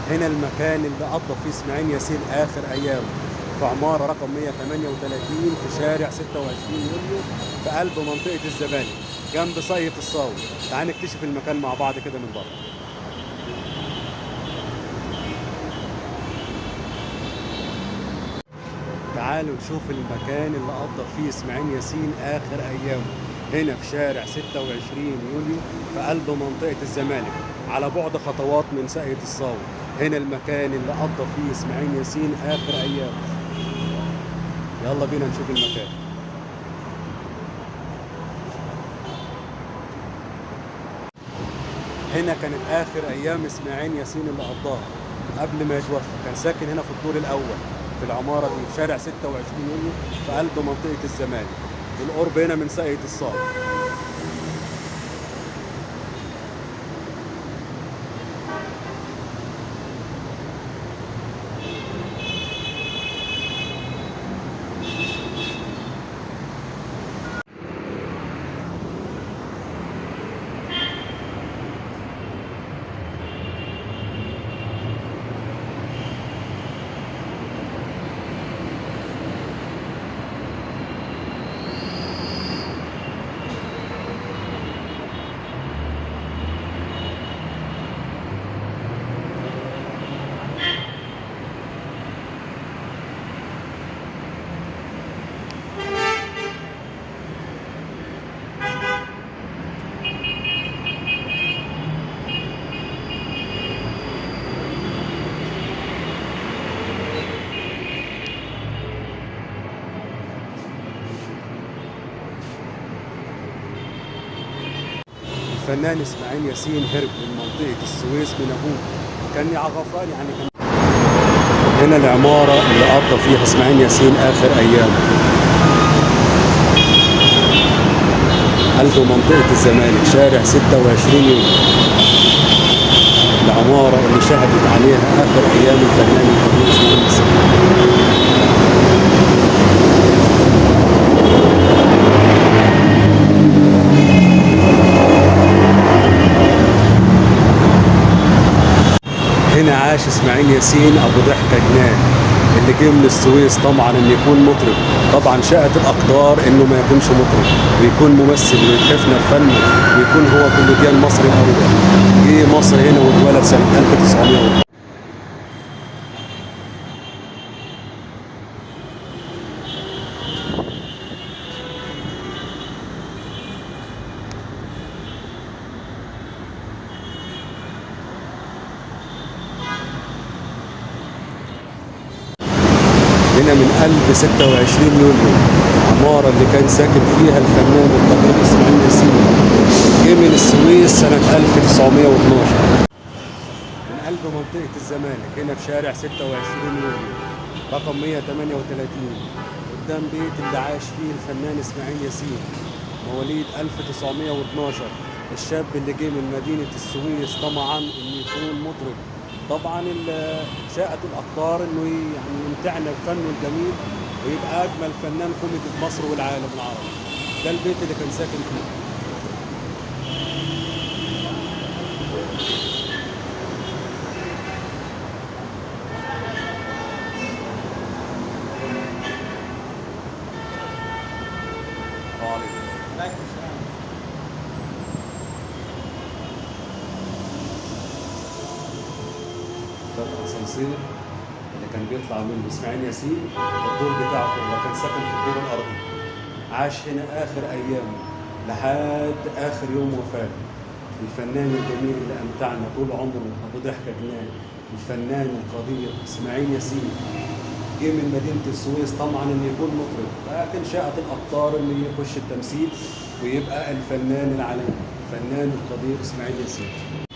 هنا المكان اللي قضى فيه اسماعيل ياسين آخر أيامه، في عمارة رقم 138 في شارع 26 يوليو في قلب منطقة الزبالة جنب صية الصاوي. تعال نكتشف المكان مع بعض كده من بره. تعالوا نشوف المكان اللي قضى فيه اسماعيل ياسين آخر أيامه، هنا في شارع 26 يوليو في قلب منطقة الزمالك على بعد خطوات من ساقية الصاوي. هنا المكان اللي قضى فيه اسماعيل ياسين آخر أيامه. يلا بينا نشوف المكان. هنا كانت آخر أيام اسماعيل ياسين اللي قضاها قبل ما يتوفى. كان ساكن هنا في الدور الأول في العمارة دي في شارع 26 يوليو في قلب منطقة الزمالك، بالقرب هنا من ساقية الصاوي. الفنان اسماعيل ياسين هرب من منطقة السويس من أبوه، كان غفران يعني كان. هنا العمارة اللي قضى فيها اسماعيل ياسين آخر أيامه، قلب منطقة الزمالك شارع 26 يوليو. العمارة اللي شهدت عليها آخر أيام الفنان الكبير اسماعيل ياسين. هنا عاش اسماعيل ياسين ابو ضحكه جنان اللي جه من السويس طمعا ان يكون مطرب. طبعا شاءت الاقدار انه ما يكونش مطرب ويكون ممثل ويتحفنا بفنه ويكون هو كوميديان مصري الاول. جه مصر هنا واتولد سنه 1900. هنا من قلب 26 يوليو العمارة اللي كان ساكن فيها الفنان القدير اسماعيل ياسين. جه من السويس سنة 1912 من قلب منطقة الزمالك هنا في شارع 26 يوليو رقم 138 قدام بيت اللي عاش فيه الفنان اسماعيل ياسين مواليد 1912. الشاب اللي جه من مدينة السويس طمعا انه يكون مطرب. طبعا شاءت الاقدار انه يعني يمتعنا بفنه الجميل ويبقى اجمل فنان كوميدي في مصر والعالم العربي. ده البيت اللي كان ساكن فيه. ده الاسانسير اللي كان بيطلع منه اسماعيل ياسين. الدور بتاعه هو كان ساكن في الدور الارضي. عاش هنا اخر ايامه لحد اخر يوم وفاته. الفنان الجميل اللي امتعنا طول عمره ابو ضحكه جنان الفنان القدير اسماعيل ياسين جه من مدينه السويس طمعا انه يكون مطرب، لكن شاءت الاقدار انه يخش التمثيل ويبقى الفنان العالمي الفنان القدير اسماعيل ياسين.